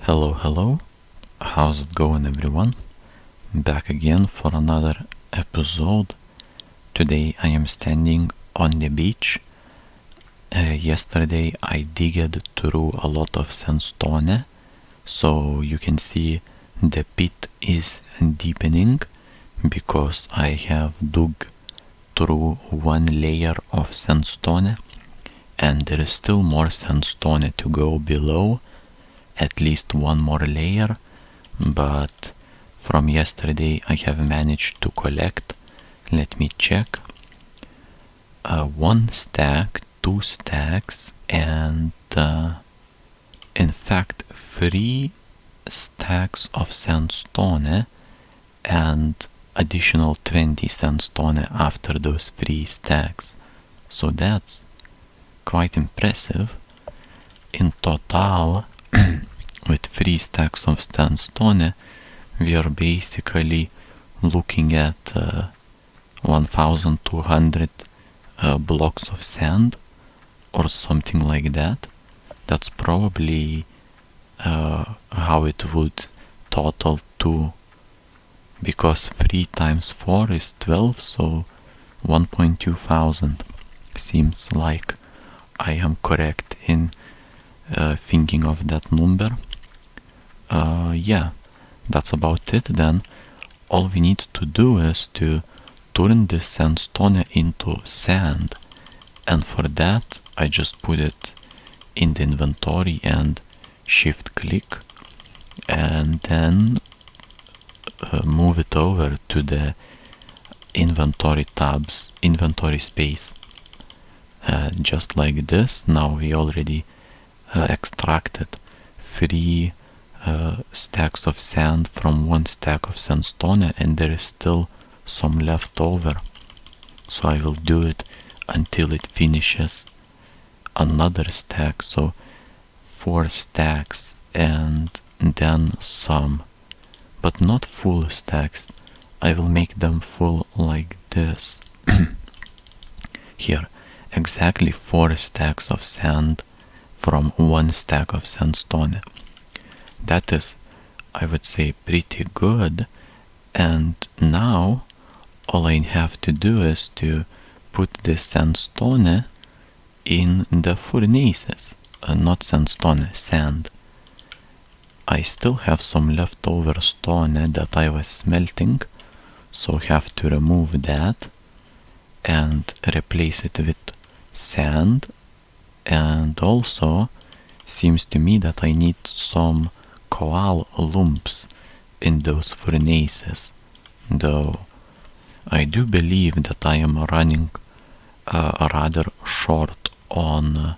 Hello, how's it going everyone? Back again for another episode. Today I am standing on the beach. Yesterday I digged through a lot of sandstone, so you can see the pit is deepening because I have dug through one layer of sandstone and there is still more sandstone to go below, at least one more layer, but from yesterday I have managed to collect, let me check, one stack, two stacks, and in fact 3 stacks of sandstone and additional 20 sandstone after those 3 stacks. So that's quite impressive. In total, with 3 stacks of sandstone, we are basically looking at 1200 blocks of sand or something like that. That's probably how it would total to, because 3 times 4 is 12, so 1.2 thousand. Seems like I am correct in thinking of that number. Yeah, that's about it then. All we need to do is to turn this sandstone into sand, and for that I just put it in the inventory and shift click and then move it over to the inventory tabs, inventory space. Just like this. Now we already extracted 3 stacks of sand from 1 stack of sandstone, and there is still some left over, so I will do it until it finishes another stack, so 4 stacks and then some, but not full stacks. I will make them full like this. Here, exactly 4 stacks of sand from 1 stack of sandstone. That is, I would say, pretty good. And now all I have to do is to put the sandstone in the furnaces, not sandstone, sand. I still have some leftover stone that I was smelting, so have to remove that and replace it with sand. And also seems to me that I need some coal lumps in those furnaces, though I do believe that I am running rather short on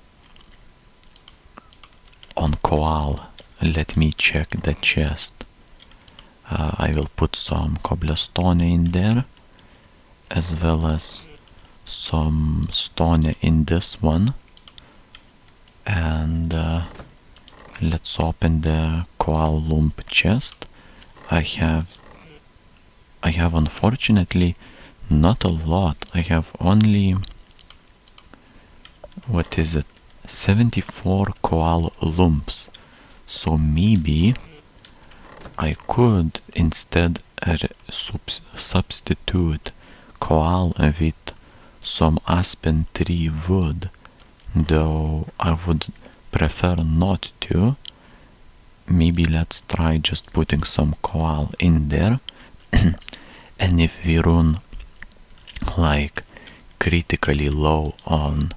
coal. Let me check the chest. I will put some cobblestone in there, as well as some stone in this one, and let's open the coal lump chest. I have unfortunately not a lot. I have only, what is it, 74 coal lumps, so maybe I could instead substitute coal with some aspen tree wood, though I would prefer not to. Maybe let's try just putting some coal in there. And if we run like critically low on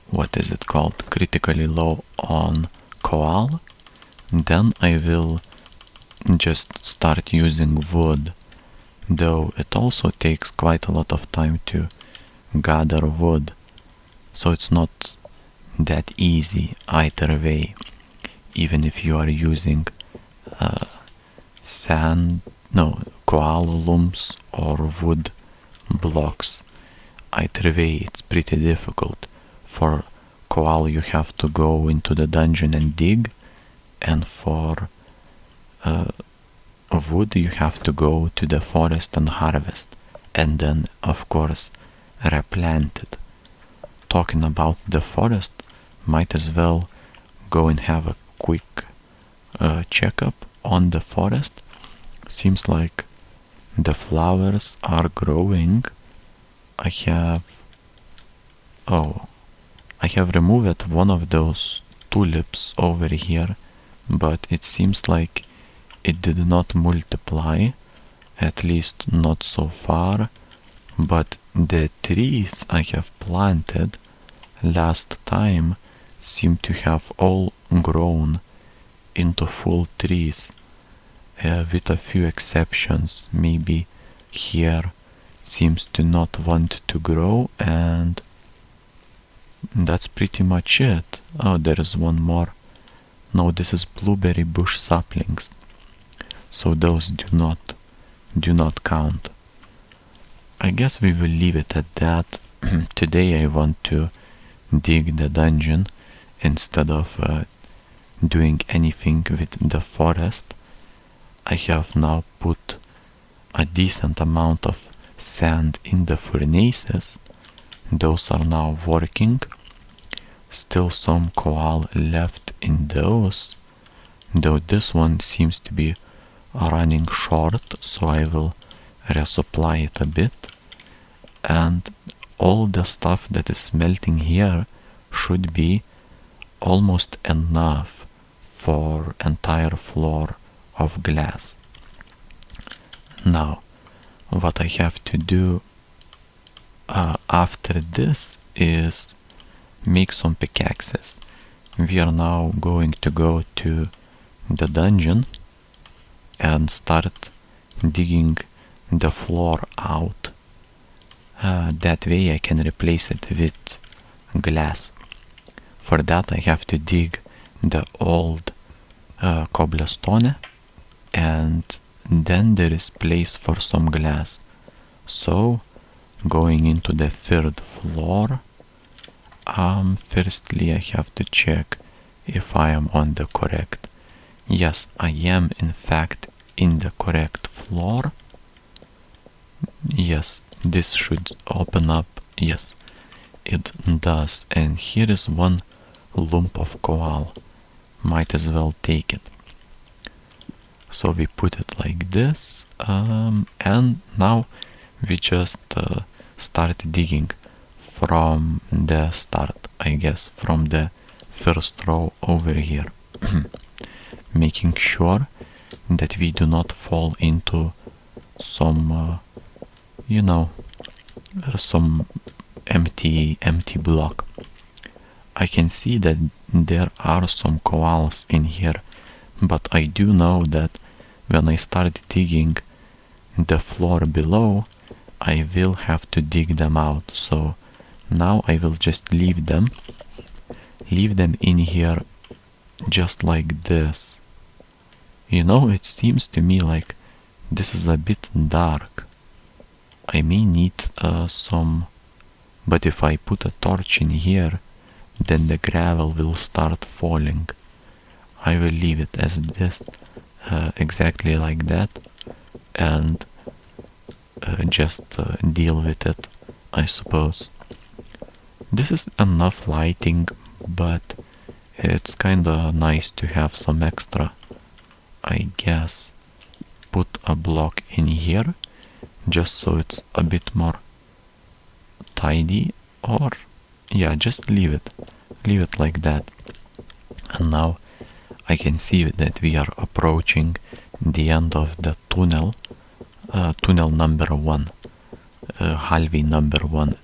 what is it called, critically low on coal, then I will just start using wood, though it also takes quite a lot of time to gather wood, so it's not that easy either way, even if you are using coal lumps or wood blocks. Either way it's pretty difficult. For coal you have to go into the dungeon and dig, and for wood you have to go to the forest and harvest, and then of course replant it. Talking about the forest, might as well go and have a quick checkup on the forest. Seems like the flowers are growing. I have removed one of those tulips over here, but it seems like it did not multiply, at least not so far. But the trees I have planted last time seem to have all grown into full trees, with a few exceptions. Maybe here seems to not want to grow, and that's pretty much it. Oh, there is one more. No, this is blueberry bush saplings, so those do not count. I guess we will leave it at that. Today I want to dig the dungeon instead of doing anything with the forest. I have now put a decent amount of sand in the furnaces. Those are now working. Still some coal left in those, though this one seems to be running short, so I will resupply it a bit. And all the stuff that is smelting here should be almost enough for entire floor of glass. Now, what I have to do after this is make some pickaxes. We are now going to go to the dungeon and start digging the floor out. That way I can replace it with glass. For that I have to dig the old cobblestone, and then there is place for some glass. So going into the third floor, firstly I have to check if I am on the correct. Yes, I am in fact in the correct floor. Yes, this should open up. Yes, it does. And here is one lump of coal. Might as well take it. So we put it like this, and now we just start digging from the start, I guess, from the first row over here. Making sure that we do not fall into some some empty block. I can see that there are some koalas in here, but I do know that when I start digging the floor below, I will have to dig them out. So now I will just leave them in here just like this. It seems to me like this is a bit dark. I may need some, but if I put a torch in here, then the gravel will start falling. I will leave it as this, exactly like that, and just deal with it, I suppose. This is enough lighting, but it's kinda nice to have some extra. I guess put a block in here just so it's a bit more tidy, or yeah, just leave it like that. And now I can see that we are approaching the end of the tunnel number 1, hallway number 1,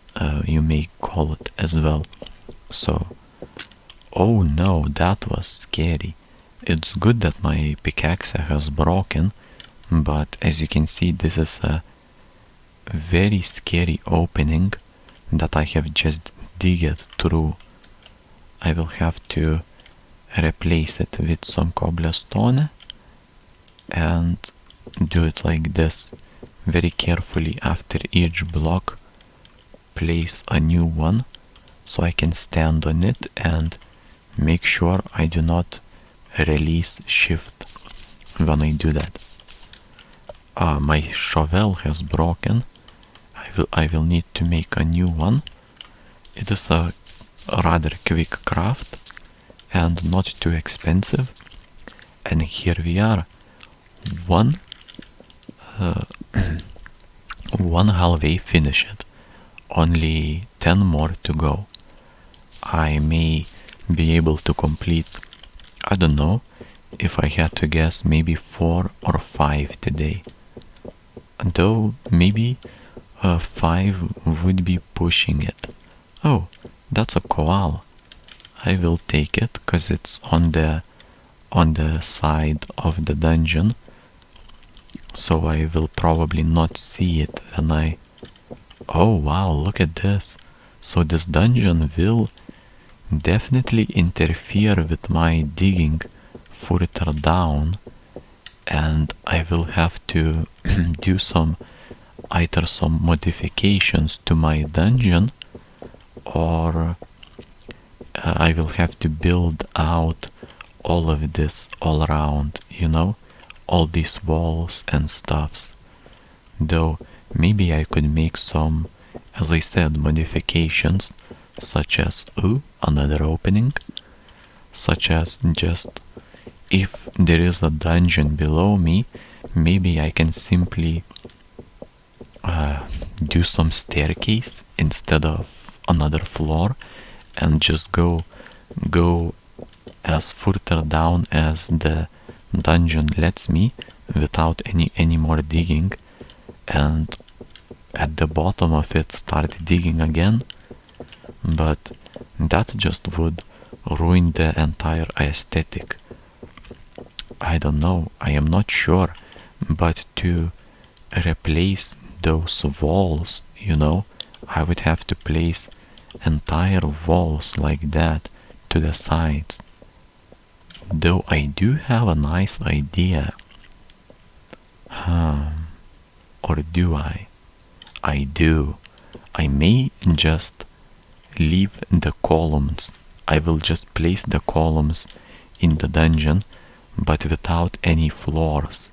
you may call it as well. So, oh no, that was scary. It's good that my pickaxe has broken, but as you can see, this is a very scary opening that I have just digged through. I will have to replace it with some cobblestone and do it like this. Very carefully after each block, place a new one so I can stand on it and make sure I do not release shift when I do that. My shovel has broken. I will need to make a new one. It is a rather quick craft, and not too expensive. And here we are, one uh, one halfway finished, only 10 more to go. I may be able to complete, I don't know, if I had to guess, maybe 4 or 5 today. Though maybe 5 would be pushing it. Oh, that's a koala. I will take it because it's on the side of the dungeon, so I will probably not see it when I... Oh wow, look at this. So this dungeon will definitely interfere with my digging further down, and I will have to do either some modifications to my dungeon, or I will have to build out all of this all around, all these walls and stuffs. Though maybe I could make some, as I said, modifications, such as, another opening, such as just, if there is a dungeon below me, maybe I can simply do some staircase instead of another floor, and just go as further down as the dungeon lets me without any more digging, and at the bottom of it start digging again. But that just would ruin the entire aesthetic. I don't know, I am not sure, but to replace those walls, I would have to place entire walls like that to the sides. Though I do have a nice idea. Or do I? I do. I may just leave the columns. I will just place the columns in the dungeon, but without any floors.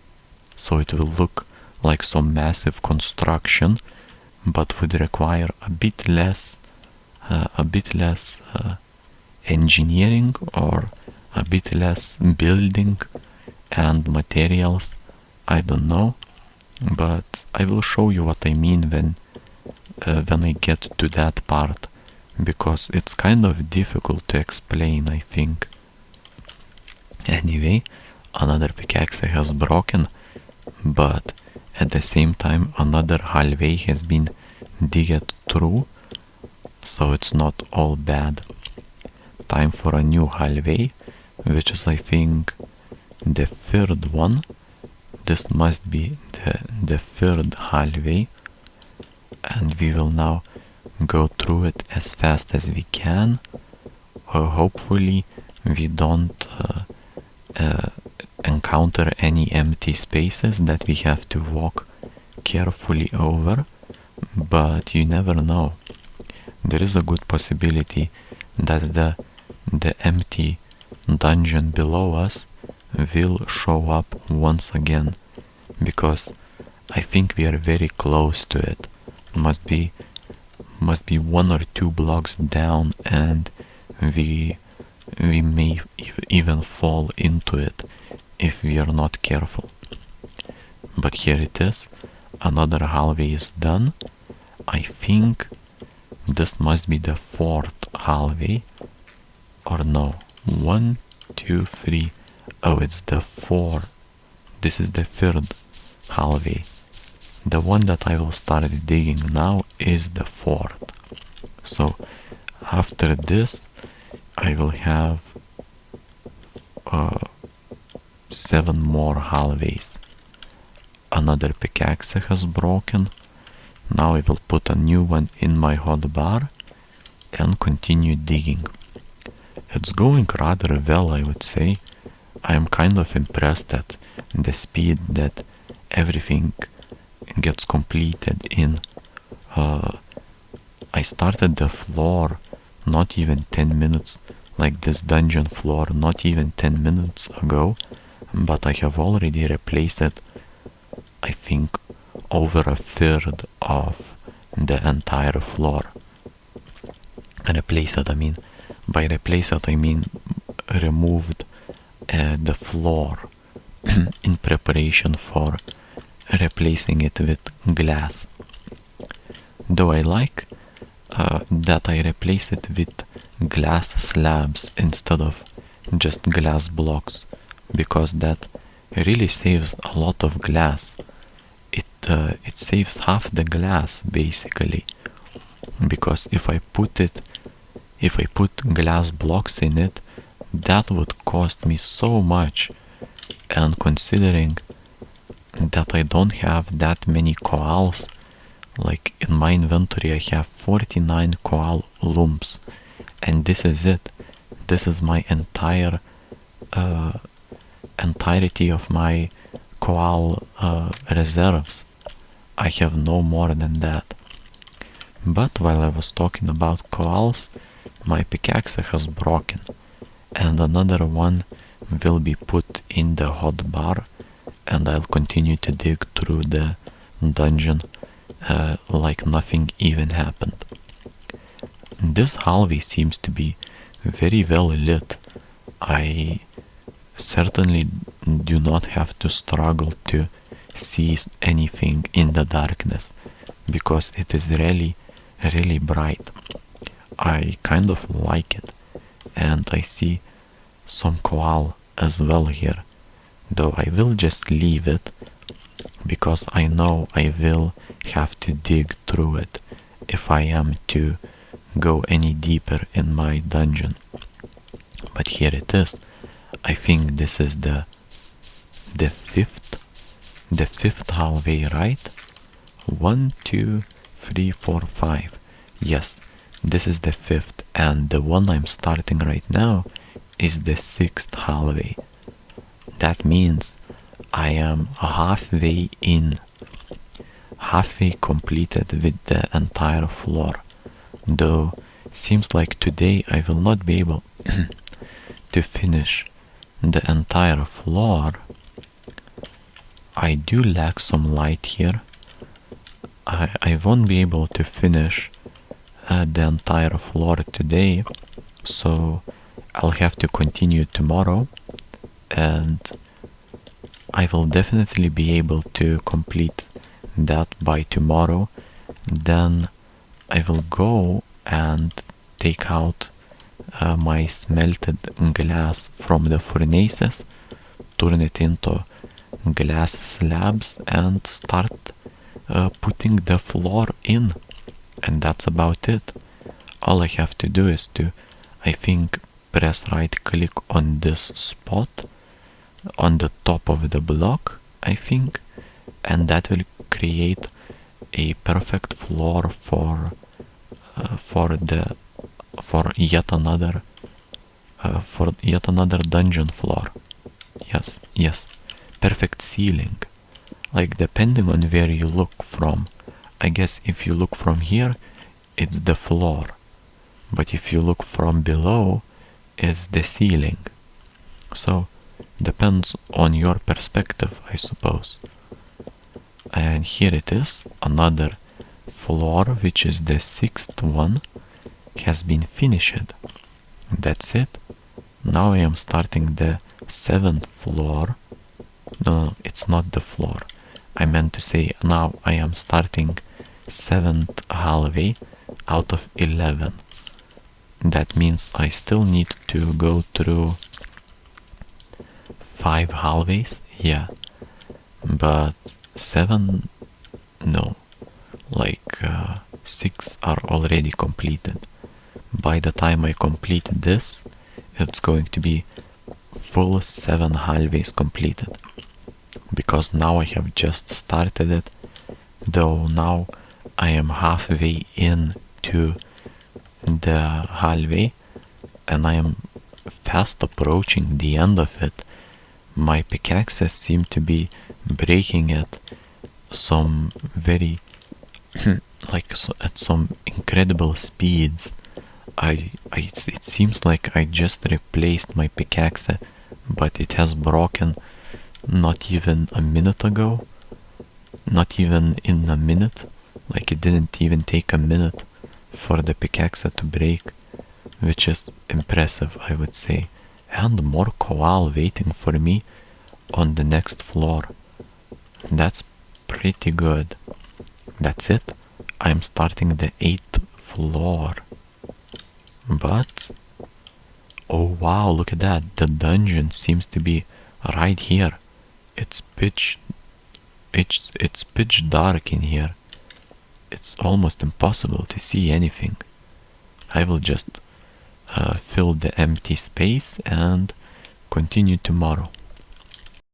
So it will look like some massive construction, but would require a bit less engineering, or a bit less building and materials. I don't know, but I will show you what I mean when I get to that part, because it's kind of difficult to explain, I think. Anyway, another pickaxe has broken, but at the same time another hallway has been digged through, so it's not all bad. Time for a new hallway, which is, I think, the third one. This must be the third hallway, and we will now go through it as fast as we can. Hopefully we don't encounter any empty spaces that we have to walk carefully over, but you never know. There is a good possibility that the empty dungeon below us will show up once again, because I think we are very close to it. Must be 1 or 2 blocks down, and we may even fall into it if we are not careful. But here it is, another hallway is done. I think this must be the 4th hallway, or no, 1, 2, 3. Oh, it's the 4. This is the 3rd hallway. The one that I will start digging now is the 4th. So after this I will have 7 more hallways. Another pickaxe has broken. Now I will put a new one in my hotbar and continue digging. It's going rather well, I would say. I am kind of impressed at the speed that everything gets completed in. I started the floor not even 10 minutes, like this dungeon floor, not even 10 minutes ago, but I have already replaced it, I think, over a third of the entire floor. Replace it, I mean, by replace it I mean removed the floor in preparation for replacing it with glass. Though I like that I replace it with glass slabs instead of just glass blocks, because that really saves a lot of glass. It saves half the glass basically, because if I put glass blocks in it, that would cost me so much, and considering that I don't have that many koals, like in my inventory I have 49 koal looms, and this is it. This is my entirety of my koal reserves. I have no more than that. But while I was talking about koals, my pickaxe has broken, and another one will be put in the hotbar, and I'll continue to dig through the dungeon like nothing even happened. This hallway seems to be very well lit. I certainly do not have to struggle to see anything in the darkness, because it is really bright. I kind of like it, and I see some koal as well here, though I will just leave it because I know I will have to dig through it if I am to go any deeper in my dungeon. But here it is. I think this is the fifth hallway, right? 1, 2, 3, 4, 5. Yes, this is the fifth, and the one I'm starting right now is the sixth hallway. That means I am halfway completed with the entire floor. Though seems like today I will not be able to finish the entire floor. I do lack some light here. I won't be able to finish the entire floor today, so I'll have to continue tomorrow, and I will definitely be able to complete that by tomorrow. Then I will go and take out my smelted glass from the furnaces, turn it into glass slabs, and start putting the floor in. And that's about it. All I have to do is to, I think, press right click on this spot on the top of the block, I think, and that will create a perfect floor for yet another dungeon floor. Yes, perfect ceiling. Like, depending on where you look from. I guess if you look from here, it's the floor, but if you look from below, it's the ceiling. So depends on your perspective, I suppose. And here it is, another floor, which is the sixth one, has been finished. That's it. Now I am starting the seventh floor. No, it's not the floor. I meant to say now I am starting seventh hallway out of 11. That means I still need to go through 5 hallways, yeah, but 7, no, like 6 are already completed. By the time I complete this, it's going to be full 7 hallways completed, because now I have just started it, though now I am halfway into the hallway and I am fast approaching the end of it. My pickaxes seem to be breaking at some very at some incredible speeds. It seems like I just replaced my pickaxe, but it has broken not even a minute ago. Not even in a minute. Like, it didn't even take a minute for the pickaxe to break, which is impressive, I would say. and more koal waiting for me on the next floor. That's pretty good. That's it. I'm starting the 8th floor. But oh wow, look at that. The dungeon seems to be right here. It's pitch dark in here. It's almost impossible to see anything. I will just fill the empty space and continue tomorrow.